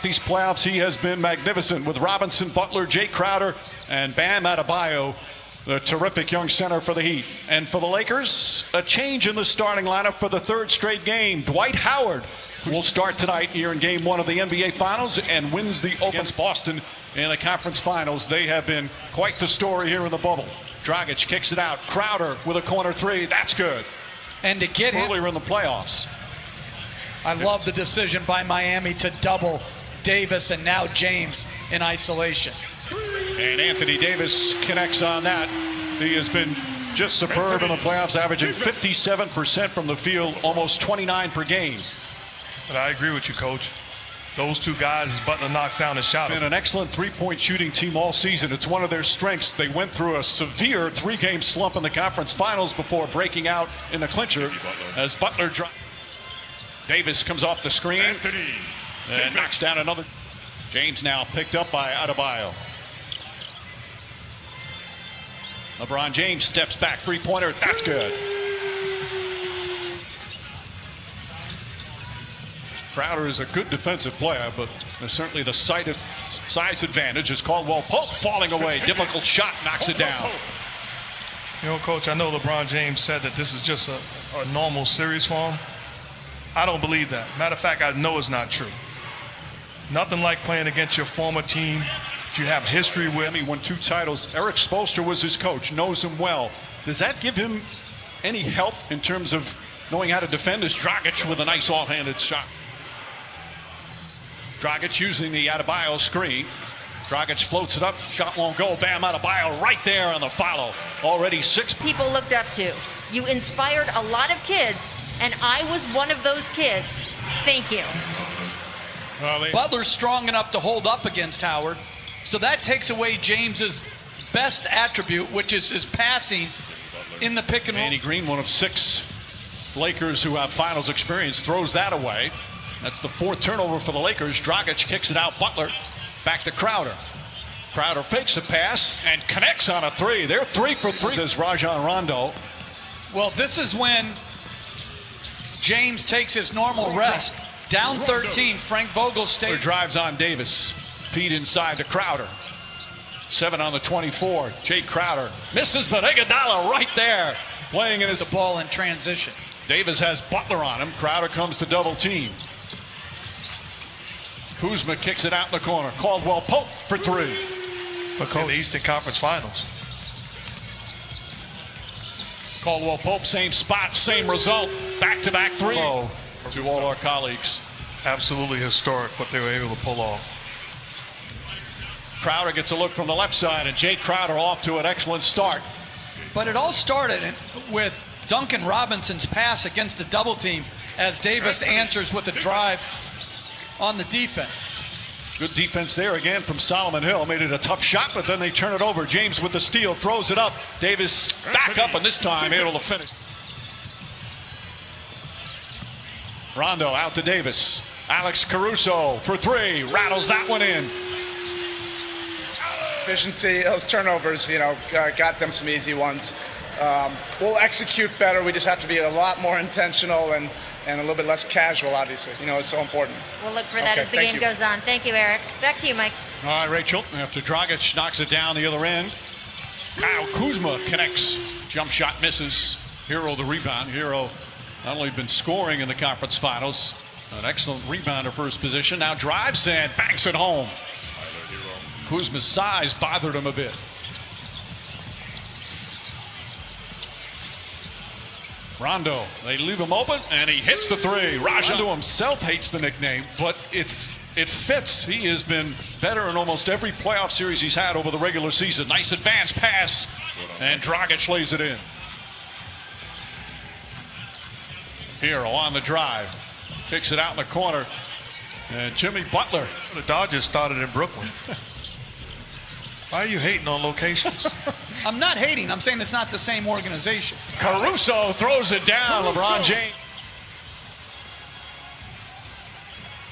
These playoffs, he has been magnificent with Robinson, Butler, Jay Crowder, and Bam Adebayo, the terrific young center for the Heat. And for the Lakers, a change in the starting lineup for the third straight game. Dwight Howard will start tonight here in Game 1 of the NBA Finals and wins the against Boston in the conference finals. They have been quite the story here in the bubble. Dragic kicks it out. Crowder with a corner three. That's good. And to get him earlier in the playoffs. I love the decision by Miami to double Davis and now James in isolation. And Anthony Davis connects on that. He has been just superb in the playoffs, averaging 57% from the field, almost 29 per game. But I agree with you, Coach. Those two guys, as Butler knocks down his shot. Been an excellent three-point shooting team all season. It's one of their strengths. They went through a severe three-game slump in the conference finals before breaking out in the clincher as Butler dropped. Davis comes off the screen and knocks down another. James now picked up by Adebayo. LeBron James steps back, three-pointer. That's good. Crowder is a good defensive player, but there's certainly the size advantage as Caldwell Pope falling away. Difficult shot, knocks it down. You know, Coach, I know LeBron James said that this is just a normal series for him. I don't believe that. Matter of fact, I know it's not true. Nothing like playing against your former team that you have history with. He won 2 titles. Eric Spoelstra was his coach, knows him well. Does that give him any help in terms of knowing how to defend as Dragic with a nice offhanded shot? Dragic using the Adebayo screen. Dragic floats it up, shot won't go. Bam Adebayo right there on the follow. Already 6 people looked up to. You inspired a lot of kids, and I was one of those kids. Thank you. Butler's strong enough to hold up against Howard, so that takes away James's best attribute, which is his passing in the pick and roll. Danny Green, one of 6 Lakers who have finals experience, throws that away. That's the 4th turnover for the Lakers. Dragic kicks it out. Butler back to Crowder. Crowder fakes a pass and connects on a 3. They're 3 for 3, says Rajon Rondo. Well, this is when James takes his normal rest. Down 13, Frank Vogel stays. Drives on Davis. Feed inside to Crowder. 7 on the 24. Jay Crowder misses, but Iguodala right there. Playing in his the ball in transition. Davis has Butler on him. Crowder comes to double team. Kuzma kicks it out in the corner. Caldwell Pope for 3. In the Eastern Conference Finals. Caldwell Pope, same spot, same result. Back-to-back 3. To all our colleagues. Absolutely historic what they were able to pull off. Crowder gets a look from the left side, and Jay Crowder off to an excellent start. But it all started with Duncan Robinson's pass against a double team as Davis answers with a drive on the defense. Good defense there again from Solomon Hill. Made it a tough shot, but then they turn it over. James with the steal, throws it up. Davis back up, and this time able to finish. Rondo out to Davis. Alex Caruso for 3. Rattles that one in. Efficiency, those turnovers, got them some easy ones. We'll execute better. We just have to be a lot more intentional and a little bit less casual, obviously. It's so important. We'll look for that as the game goes on. Thank you, Eric. Back to you, Mike. All right, Rachel. After Dragic knocks it down the other end, Kyle Kuzma connects. Jump shot misses. Hero the rebound. Hero not only been scoring in the conference finals, an excellent rebounder for his position. Now drives and banks it home. Kuzma's size bothered him a bit. Rondo, they leave him open, and he hits the 3. Rondo himself hates the nickname, but it fits. He has been better in almost every playoff series he's had over the regular season. Nice advance pass, and Dragic lays it in. Hero on the drive, kicks it out in the corner, and Jimmy Butler. The Dodgers started in Brooklyn. Why are you hating on locations? I'm not hating. I'm saying it's not the same organization. Caruso throws it down. LeBron James.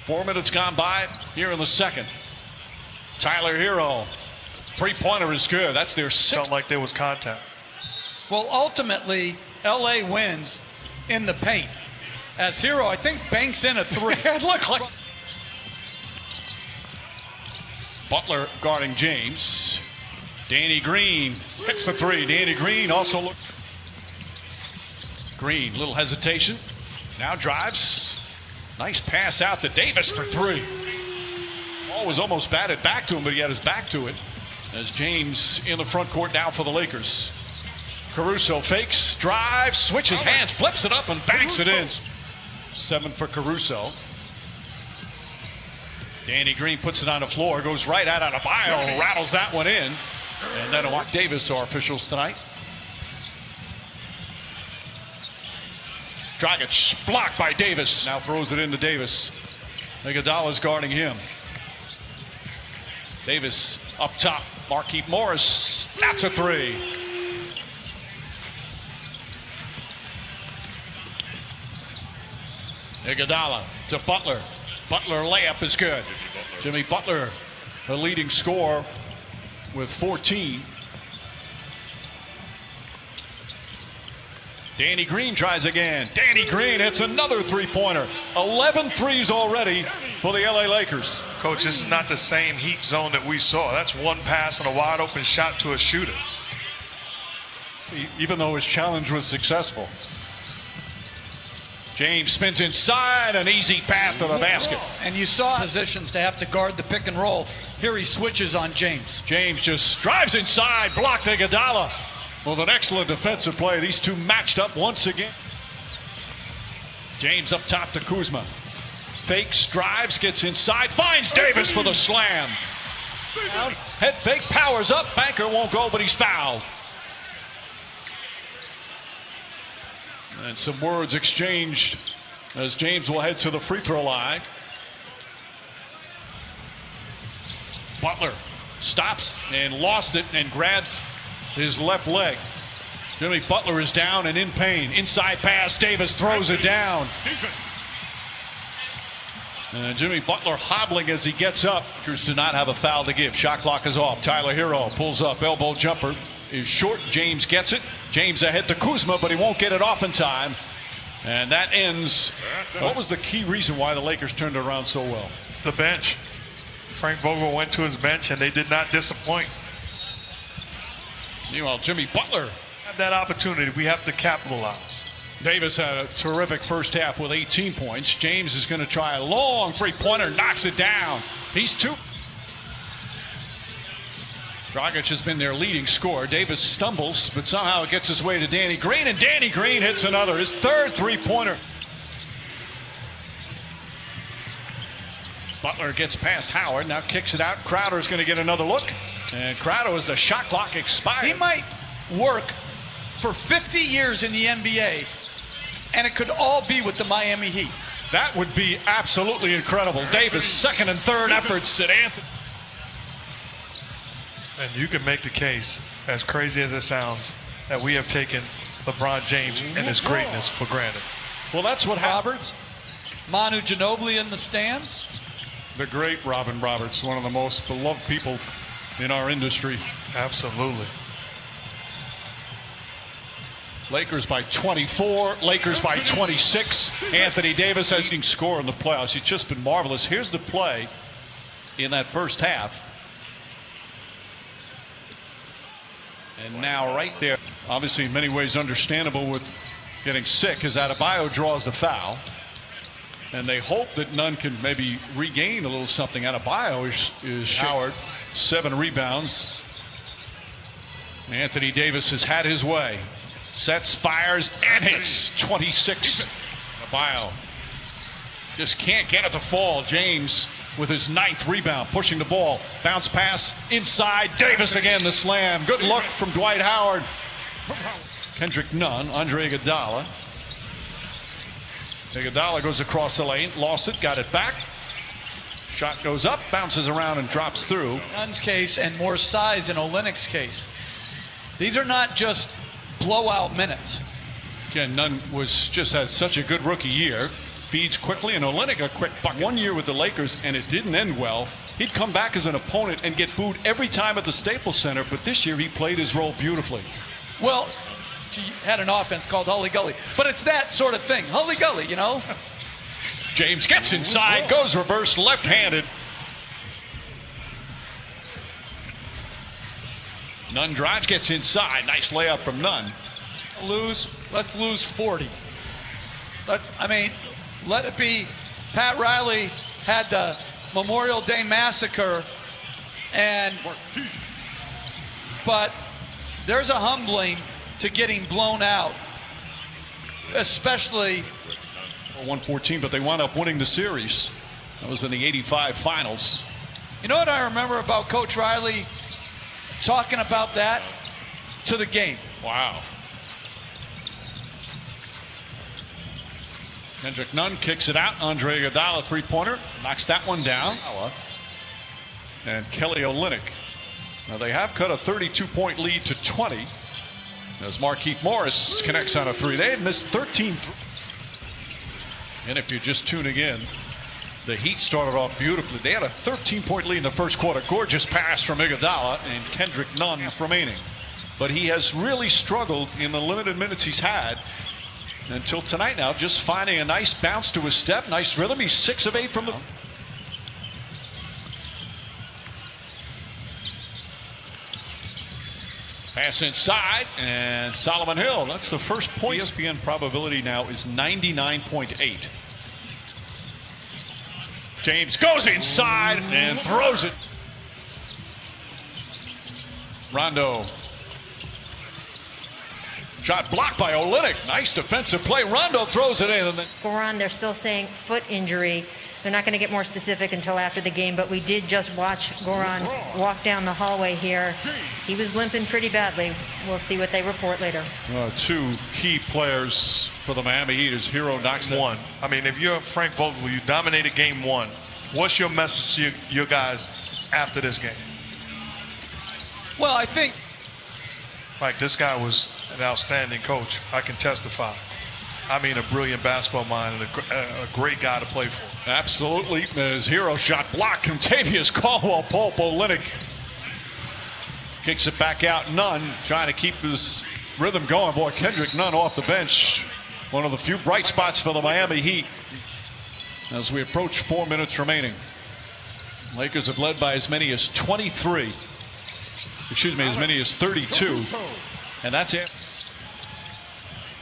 4 minutes gone by here in the second. Tyler Hero. 3-pointer is good. That's their 6th. Felt like there was contact. Well, ultimately, LA wins in the paint. As Hero, I think, banks in a 3. It looked like Butler guarding James. Danny Green hits the three. Danny Green also look. Green, little hesitation. Now drives. Nice pass out to Davis for three. Ball was almost batted back to him, but he had his back to it. As James in the front court now for the Lakers. Caruso fakes, drives, switches hands, flips it up and banks it in. 7 for Caruso. Danny Green puts it on the floor, goes right at Adebayo, rattles that one in. And then Mark Davis are officials tonight. Dragic blocked by Davis. Now throws it into Davis. Iguodala's guarding him. Davis up top. Markieff Morris. That's a three. Iguodala to Butler. Butler layup is good. Jimmy Butler, the leading scorer with 14. Danny Green tries again. Danny Green hits another three-pointer. 11 threes already for the LA Lakers. Coach, this is not the same heat zone that we saw. That's one pass and a wide open shot to a shooter. Even though his challenge was successful. James spins inside, an easy path to the basket. And you saw positions to have to guard the pick and roll. Here he switches on James. James just drives inside, blocked Iguodala. With an excellent defensive play. These two matched up once again. James up top to Kuzma. Fakes, drives, gets inside, finds Davis for the slam. Head fake, powers up, Banker won't go, but he's fouled. And some words exchanged as James will head to the free throw line. Butler stops and lost it and grabs his left leg. Jimmy Butler is down and in pain. Inside pass, Davis throws it down. And Jimmy Butler hobbling as he gets up. Lakers do not have a foul to give. Shot clock is off. Tyler Hero pulls up. Elbow jumper is short. James gets it. James ahead to Kuzma, but he won't get it off in time. And that ends. What was the key reason why the Lakers turned it around so well? The bench. Frank Vogel went to his bench, and they did not disappoint. Meanwhile, Jimmy Butler Have that opportunity. We have to capitalize. Davis had a terrific first half with 18 points. James is going to try a long three-pointer, knocks it down. He's two. Dragic has been their leading scorer. Davis stumbles, but somehow it gets his way to Danny Green, and Danny Green hits another, his third three-pointer. Butler gets past Howard, now kicks it out. Crowder's going to get another look, and Crowder, as the shot clock expires. He might work for 50 years in the NBA, and it could all be with the Miami Heat. That would be absolutely incredible. Davis, second and third efforts at Anthony. And you can make the case, as crazy as it sounds, that we have taken LeBron James and his greatness for granted. Well, that's what Roberts, Manu Ginobili in the stands. The great Robin Roberts, one of the most beloved people in our industry. Absolutely. Lakers by 24, Lakers by 26. Anthony Davis has been scoring in the playoffs. He's just been marvelous. Here's the play in that first half. And now right there, obviously in many ways understandable with getting sick, as Adebayo draws the foul. And they hope that Nunn can maybe regain a little something. Adebayo is showered. 7 rebounds. Anthony Davis has had his way. Sets, fires, and hits. 26. Adebayo just can't get it to fall. James with his 9th rebound, pushing the ball. Bounce pass inside. Davis again, the slam. Good look from Dwight Howard. Kendrick Nunn, Andre Iguodala. Iguodala goes across the lane, lost it, got it back. Shot goes up, bounces around, and drops through. Nunn's case and more size in Olynyk's case. These are not just blowout minutes. Again, Nunn just had such a good rookie year. Feeds quickly, and Olynyk a quick buck. 1 year with the Lakers, and it didn't end well. He'd come back as an opponent and get booed every time at the Staples Center, but this year he played his role beautifully. Well, he had an offense called Hully Gully, but it's that sort of thing. Hully Gully, you know. James gets inside, goes reverse, left-handed. Nunn drives, gets inside. Nice layup from Nunn. Let's lose 40. Let it be. Pat Riley had the Memorial Day massacre, but there's a humbling to getting blown out, especially 114, but they wound up winning the series. That was in the 85 finals. You know what I remember about Coach Riley talking about that to the game? Wow. Kendrick Nunn kicks it out. Andre Iguodala three-pointer knocks that one down. And Kelly Olynyk. Now they have cut a 32-point lead to 20 as Markieff Morris connects on a three. They had missed 13. And if you're just tuning in, the Heat started off beautifully. They had a 13-point lead in the first quarter. Gorgeous pass from Iguodala and Kendrick Nunn remaining. But he has really struggled in the limited minutes he's had until tonight now, just finding a nice bounce to his step, nice rhythm. He's 6 of 8 from the... Pass inside, and Solomon Hill. That's the first point. ESPN probability now is 99.8. James goes inside and throws it. Rondo. Shot blocked by Olynyk. Nice defensive play. Rondo throws it in. And then Goran, they're still saying foot injury. They're not going to get more specific until after the game, but we did just watch Goran walk down the hallway here. He was limping pretty badly. We'll see what they report later. Two key players for the Miami Heat as Hero knocks one. I mean, if you're Frank Vogel, you dominated game one. What's your message to your guys after this game? Well, I think like this guy was an outstanding coach. I can testify. I mean, a brilliant basketball mind and a great guy to play for. Absolutely. His Hero shot blocked. Contavious Caldwell Pope. Olynyk kicks it back out. Nunn trying to keep his rhythm going. Boy, Kendrick Nunn off the bench. One of the few bright spots for the Miami Heat as we approach 4 minutes remaining. Lakers have led by as many as 23. Excuse me, as many as 32. And that's it.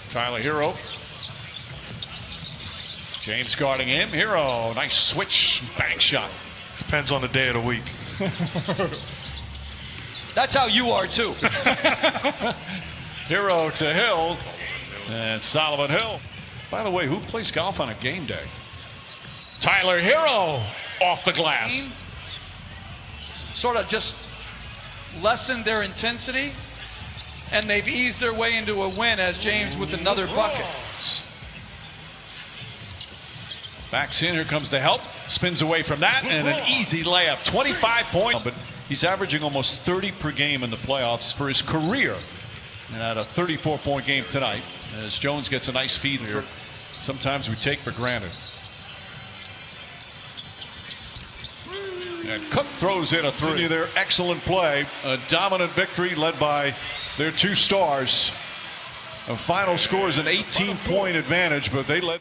Tyler Hero. James guarding him. Hero, nice switch, bank shot. Depends on the day of the week. That's how you are too. Hero to Hill, and Solomon Hill. By the way, who plays golf on a game day? Tyler Hero off the glass. Sort of just lessened their intensity, and they've eased their way into a win as James with another bucket. Backs in, here comes the help. Spins away from that, and an easy layup. 25 points. But he's averaging almost 30 per game in the playoffs for his career. And had a 34-point game tonight as Jones gets a nice feed here. Sometimes we take for granted. And Cook throws in a three. Their excellent play. A dominant victory led by their two stars. The final score is an 18-point advantage, but they led.